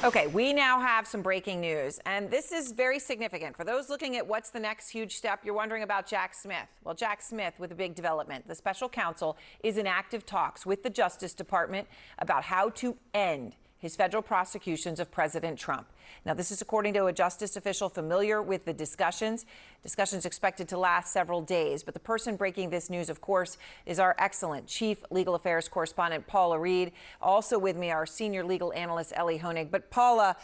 Okay, we now have some breaking news, and this is very significant. For those looking at what's the next huge step, you're wondering about Jack Smith. Well, Jack Smith with a big development. The special counsel is in active talks with the Justice Department about how to end his federal prosecutions of President Trump. Now, this is according to a justice official familiar with the discussions. Discussions expected to last several days. But the person breaking this news, of course, is our excellent chief legal affairs correspondent, Paula Reed. Also with me, our senior legal analyst, Ellie Honig. But Paula,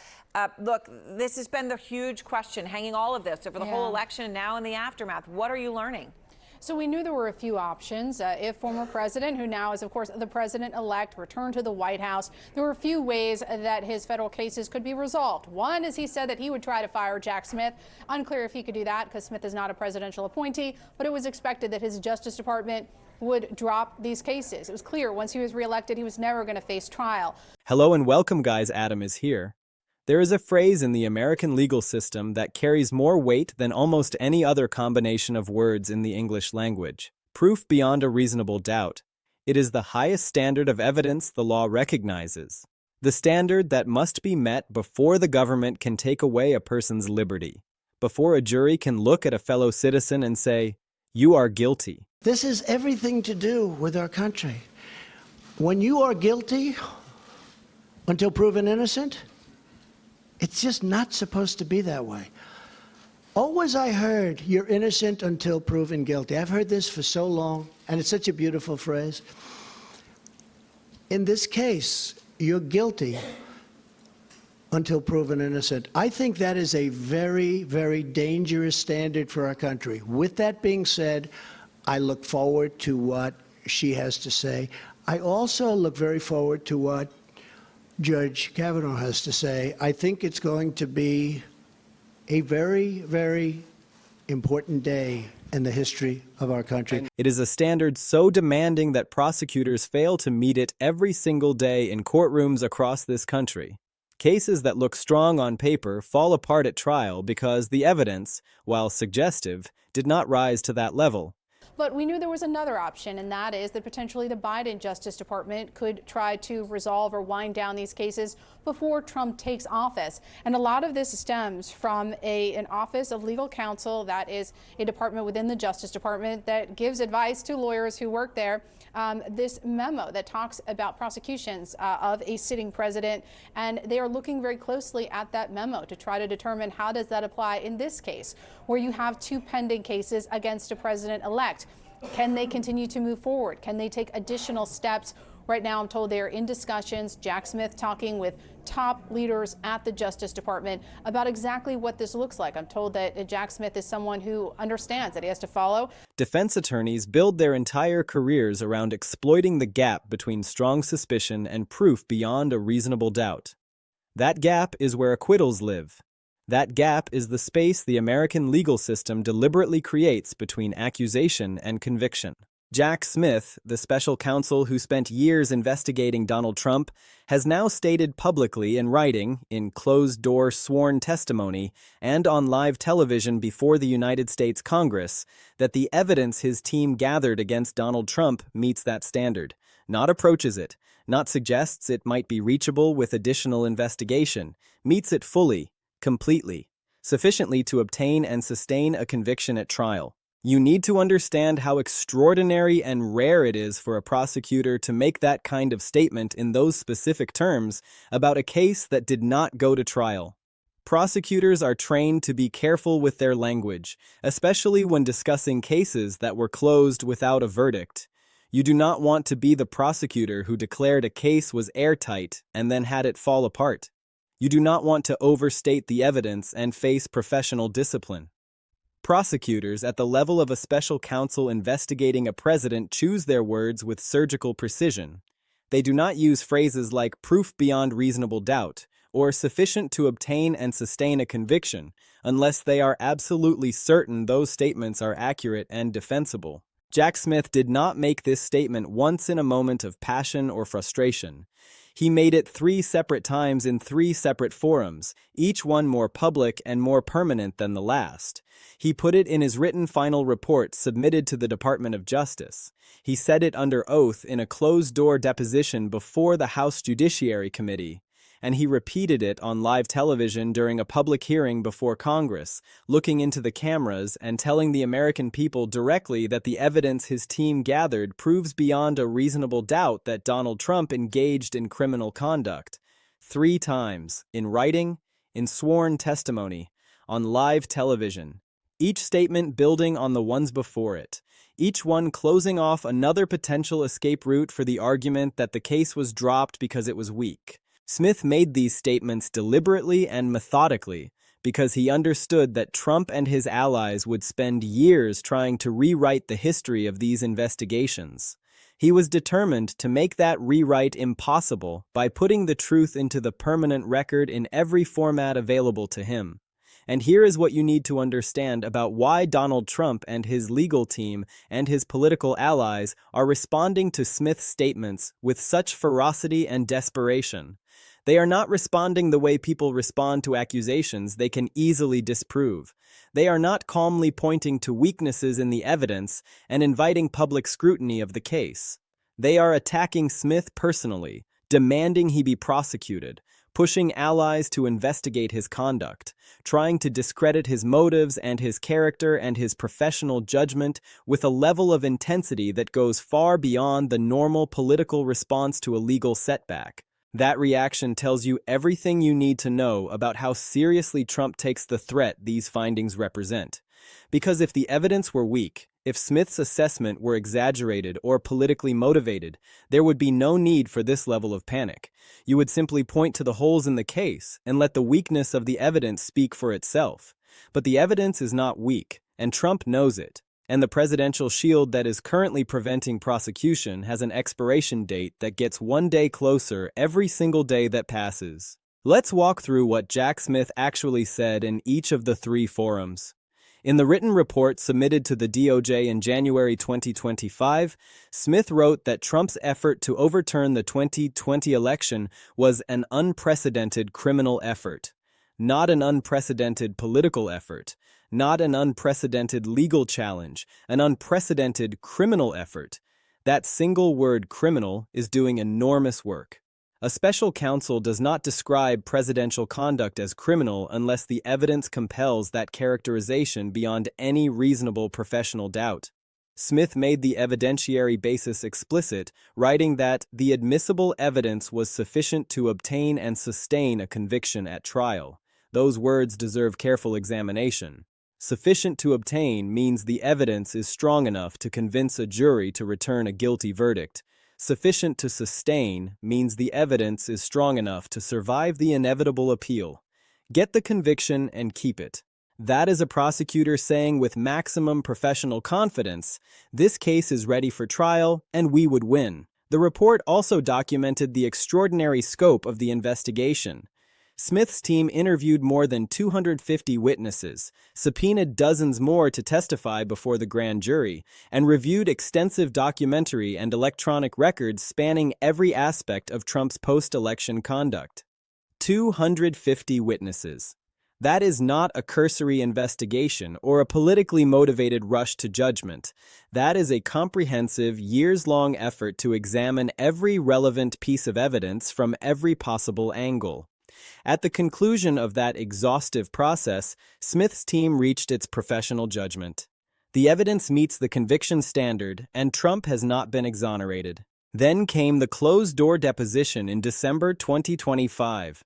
look, this has been the huge question hanging all of this over the whole election and now in the aftermath. What are you learning? So we knew there were a few options. If former president, who now is, of course, the president-elect, returned to the White House, there were a few ways that his federal cases could be resolved. One is he said that he would try to fire Jack Smith. Unclear if he could do that because Smith is not a presidential appointee, but it was expected that his Justice Department would drop these cases. It was clear once he was reelected, he was never going to face trial. Hello and welcome, guys. Adam is here. There is a phrase in the American legal system that carries more weight than almost any other combination of words in the English language: proof beyond a reasonable doubt. It is the highest standard of evidence the law recognizes, the standard that must be met before the government can take away a person's liberty, before a jury can look at a fellow citizen and say, "You are guilty." This has everything to do with our country. When you are guilty until proven innocent, it's just not supposed to be that way. Always I heard, "You're innocent until proven guilty." I've heard this for so long, and it's such a beautiful phrase. In this case, you're guilty until proven innocent. I think that is a very, very dangerous standard for our country. With that being said, I look forward to what she has to say. I also look very forward to what Judge Kavanaugh has to say. I think it's going to be a very, very important day in the history of our country. It is a standard so demanding that prosecutors fail to meet it every single day in courtrooms across this country. Cases that look strong on paper fall apart at trial because the evidence, while suggestive, did not rise to that level. But we knew there was another option, and that is that potentially the Biden Justice Department could try to resolve or wind down these cases before Trump takes office. And a lot of this stems from an Office of Legal Counsel, that is a department within the Justice Department that gives advice to lawyers who work there. This memo that talks about prosecutions of a sitting president, and they are looking very closely at that memo to try to determine how does that apply in this case, where you have two pending cases against a president-elect. Can they continue to move forward? Can they take additional steps? Right now, I'm told they are in discussions. Jack Smith talking with top leaders at the Justice Department about exactly what this looks like. I'm told that Jack Smith is someone who understands that he has to follow. Defense attorneys build their entire careers around exploiting the gap between strong suspicion and proof beyond a reasonable doubt. That gap is where acquittals live. That gap is the space the American legal system deliberately creates between accusation and conviction. Jack Smith, the special counsel who spent years investigating Donald Trump, has now stated publicly in writing, in closed-door sworn testimony, and on live television before the United States Congress, that the evidence his team gathered against Donald Trump meets that standard, not approaches it, not suggests it might be reachable with additional investigation, meets it fully, completely, sufficiently to obtain and sustain a conviction at trial. You need to understand how extraordinary and rare it is for a prosecutor to make that kind of statement in those specific terms about a case that did not go to trial. Prosecutors are trained to be careful with their language, especially when discussing cases that were closed without a verdict. You do not want to be the prosecutor who declared a case was airtight and then had it fall apart. You do not want to overstate the evidence and face professional discipline. Prosecutors at the level of a special counsel investigating a president choose their words with surgical precision. They do not use phrases like proof beyond reasonable doubt or sufficient to obtain and sustain a conviction unless they are absolutely certain those statements are accurate and defensible. Jack Smith did not make this statement once in a moment of passion or frustration. He made it 3 separate times in 3 separate forums, each one more public and more permanent than the last. He put it in his written final report submitted to the Department of Justice. He said it under oath in a closed-door deposition before the House Judiciary Committee. and he repeated it on live television during a public hearing before Congress, looking into the cameras and telling the American people directly that the evidence his team gathered proves beyond a reasonable doubt that Donald Trump engaged in criminal conduct. 3 times, in writing, in sworn testimony, on live television, each statement building on the ones before it, each one closing off another potential escape route for the argument that the case was dropped because it was weak. Smith made these statements deliberately and methodically because he understood that Trump and his allies would spend years trying to rewrite the history of these investigations. He was determined to make that rewrite impossible by putting the truth into the permanent record in every format available to him. And here is what you need to understand about why Donald Trump and his legal team and his political allies are responding to Smith's statements with such ferocity and desperation. They are not responding the way people respond to accusations they can easily disprove. They are not calmly pointing to weaknesses in the evidence and inviting public scrutiny of the case. They are attacking Smith personally, demanding he be prosecuted, pushing allies to investigate his conduct, trying to discredit his motives and his character and his professional judgment with a level of intensity that goes far beyond the normal political response to a legal setback. That reaction tells you everything you need to know about how seriously Trump takes the threat these findings represent. Because if the evidence were weak, if Smith's assessment were exaggerated or politically motivated, there would be no need for this level of panic. You would simply point to the holes in the case and let the weakness of the evidence speak for itself. But the evidence is not weak, and Trump knows it. And the presidential shield that is currently preventing prosecution has an expiration date that gets 1 day closer every single day that passes. Let's walk through what Jack Smith actually said in each of the 3 forums. In the written report submitted to the DOJ in January 2025, Smith wrote that Trump's effort to overturn the 2020 election was an unprecedented criminal effort, not an unprecedented political effort, not an unprecedented legal challenge, an unprecedented criminal effort. That single word criminal is doing enormous work. A special counsel does not describe presidential conduct as criminal unless the evidence compels that characterization beyond any reasonable professional doubt. Smith made the evidentiary basis explicit, writing that the admissible evidence was sufficient to obtain and sustain a conviction at trial. Those words deserve careful examination. Sufficient to obtain means the evidence is strong enough to convince a jury to return a guilty verdict. Sufficient to sustain means the evidence is strong enough to survive the inevitable appeal. Get the conviction and keep it. That is a prosecutor saying with maximum professional confidence, this case is ready for trial and we would win. The report also documented the extraordinary scope of the investigation. Smith's team interviewed more than 250 witnesses, subpoenaed dozens more to testify before the grand jury, and reviewed extensive documentary and electronic records spanning every aspect of Trump's post-election conduct. 250 witnesses. That is not a cursory investigation or a politically motivated rush to judgment. That is a comprehensive, years-long effort to examine every relevant piece of evidence from every possible angle. At the conclusion of that exhaustive process, Smith's team reached its professional judgment. The evidence meets the conviction standard, and Trump has not been exonerated. Then came the closed-door deposition in December 2025.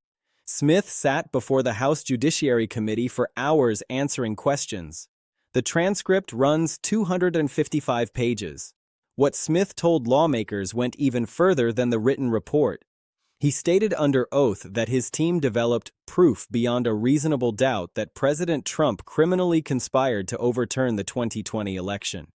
Smith sat before the House Judiciary Committee for hours answering questions. The transcript runs 255 pages. What Smith told lawmakers went even further than the written report. He stated under oath that his team developed proof beyond a reasonable doubt that President Trump criminally conspired to overturn the 2020 election.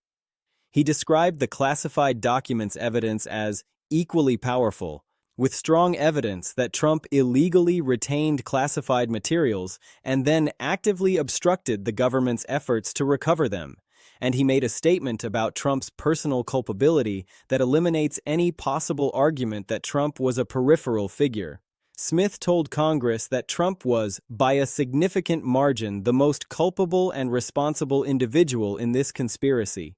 He described the classified documents evidence as equally powerful, with strong evidence that Trump illegally retained classified materials and then actively obstructed the government's efforts to recover them. And he made a statement about Trump's personal culpability that eliminates any possible argument that Trump was a peripheral figure. Smith told Congress that Trump was, by a significant margin, the most culpable and responsible individual in this conspiracy.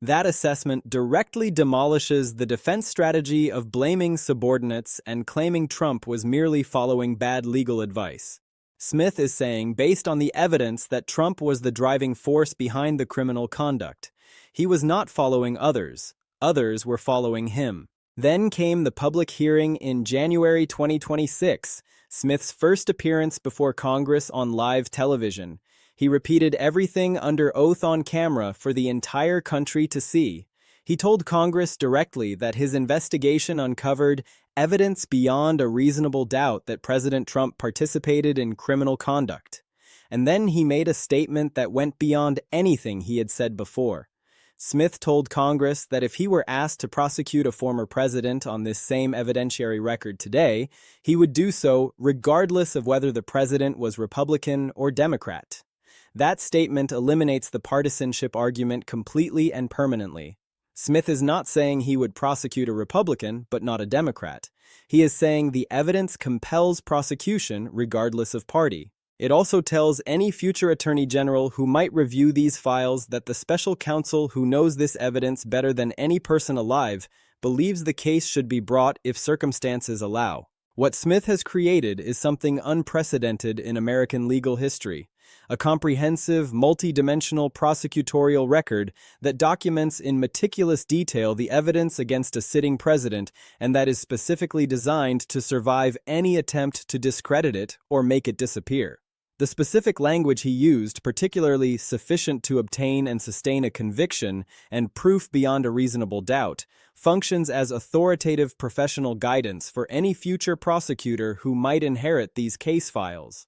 That assessment directly demolishes the defense strategy of blaming subordinates and claiming Trump was merely following bad legal advice. Smith is saying, based on the evidence, that Trump was the driving force behind the criminal conduct. He was not following others. Others were following him. Then came the public hearing in January 2026, Smith's first appearance before Congress on live television. He repeated everything under oath on camera for the entire country to see. He told Congress directly that his investigation uncovered evidence beyond a reasonable doubt that President Trump participated in criminal conduct. And then he made a statement that went beyond anything he had said before. Smith told Congress that if he were asked to prosecute a former president on this same evidentiary record today, he would do so regardless of whether the president was Republican or Democrat. That statement eliminates the partisanship argument completely and permanently. Smith is not saying he would prosecute a Republican, but not a Democrat. He is saying the evidence compels prosecution regardless of party. It also tells any future attorney general who might review these files that the special counsel who knows this evidence better than any person alive believes the case should be brought if circumstances allow. What Smith has created is something unprecedented in American legal history. A comprehensive, multi-dimensional prosecutorial record that documents in meticulous detail the evidence against a sitting president and that is specifically designed to survive any attempt to discredit it or make it disappear. The specific language he used, particularly sufficient to obtain and sustain a conviction and proof beyond a reasonable doubt, functions as authoritative professional guidance for any future prosecutor who might inherit these case files.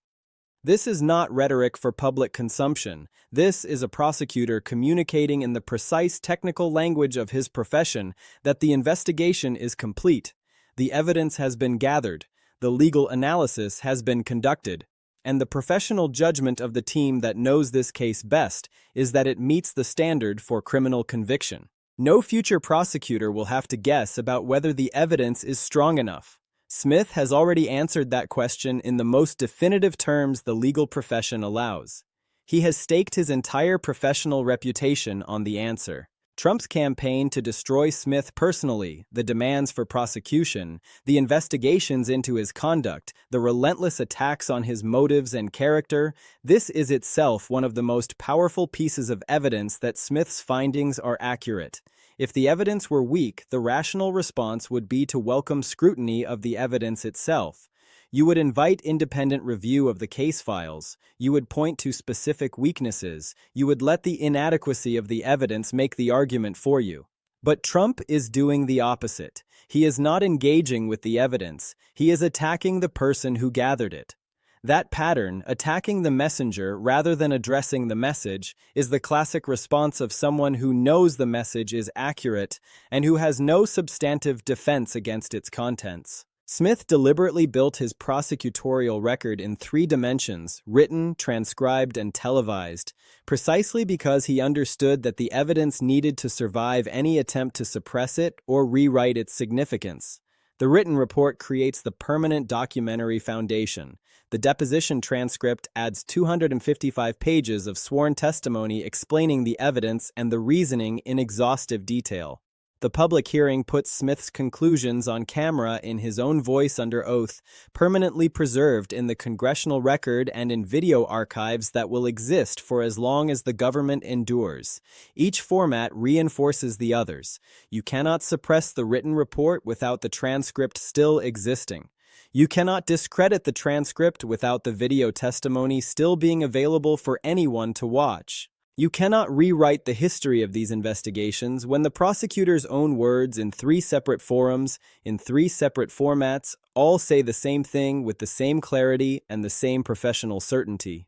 This is not rhetoric for public consumption. This is a prosecutor communicating in the precise technical language of his profession that the investigation is complete, the evidence has been gathered, the legal analysis has been conducted, and the professional judgment of the team that knows this case best is that it meets the standard for criminal conviction. No future prosecutor will have to guess about whether the evidence is strong enough. Smith has already answered that question in the most definitive terms the legal profession allows. He has staked his entire professional reputation on the answer. Trump's campaign to destroy Smith personally, the demands for prosecution, the investigations into his conduct, the relentless attacks on his motives and character, this is itself one of the most powerful pieces of evidence that Smith's findings are accurate. If the evidence were weak, the rational response would be to welcome scrutiny of the evidence itself. You would invite independent review of the case files. You would point to specific weaknesses. You would let the inadequacy of the evidence make the argument for you. But Trump is doing the opposite. He is not engaging with the evidence. He is attacking the person who gathered it. That pattern, attacking the messenger rather than addressing the message, is the classic response of someone who knows the message is accurate and who has no substantive defense against its contents. Smith deliberately built his prosecutorial record in 3 dimensions, written, transcribed, and televised, precisely because he understood that the evidence needed to survive any attempt to suppress it or rewrite its significance. The written report creates the permanent documentary foundation. The deposition transcript adds 255 pages of sworn testimony explaining the evidence and the reasoning in exhaustive detail. The public hearing puts Smith's conclusions on camera in his own voice under oath, permanently preserved in the congressional record and in video archives that will exist for as long as the government endures. Each format reinforces the others. You cannot suppress the written report without the transcript still existing. You cannot discredit the transcript without the video testimony still being available for anyone to watch. You cannot rewrite the history of these investigations when the prosecutor's own words in 3 separate forums, in 3 separate formats, all say the same thing with the same clarity and the same professional certainty.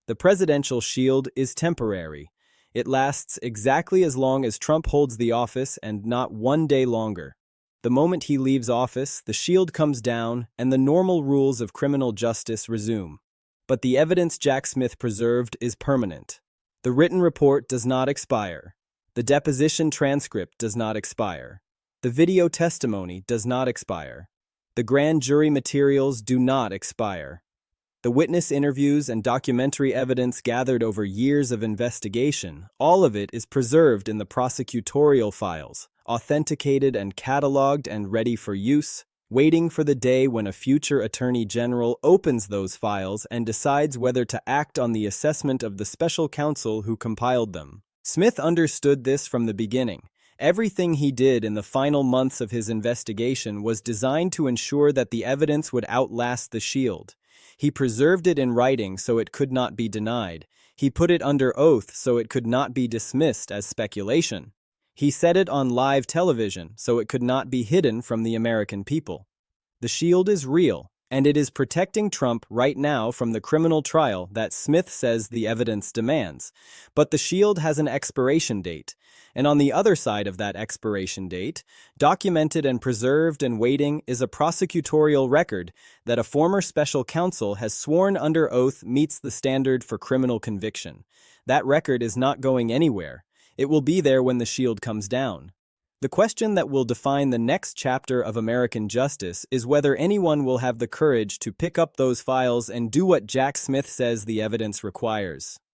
The presidential shield is temporary. It lasts exactly as long as Trump holds the office and not 1 day longer. The moment he leaves office, the shield comes down and the normal rules of criminal justice resume. But the evidence Jack Smith preserved is permanent. The written report does not expire. The deposition transcript does not expire. The video testimony does not expire. The grand jury materials do not expire. The witness interviews and documentary evidence gathered over years of investigation, all of it is preserved in the prosecutorial files, authenticated and cataloged and ready for use, waiting for the day when a future attorney general opens those files and decides whether to act on the assessment of the special counsel who compiled them. Smith understood this from the beginning. Everything he did in the final months of his investigation was designed to ensure that the evidence would outlast the shield. He preserved it in writing so it could not be denied. He put it under oath so it could not be dismissed as speculation. He set it on live television so it could not be hidden from the American people. The shield is real, and it is protecting Trump right now from the criminal trial that Smith says the evidence demands. But the shield has an expiration date, and on the other side of that expiration date, documented and preserved and waiting is a prosecutorial record that a former special counsel has sworn under oath meets the standard for criminal conviction. That record is not going anywhere. It will be there when the shield comes down. The question that will define the next chapter of American justice is whether anyone will have the courage to pick up those files and do what Jack Smith says the evidence requires.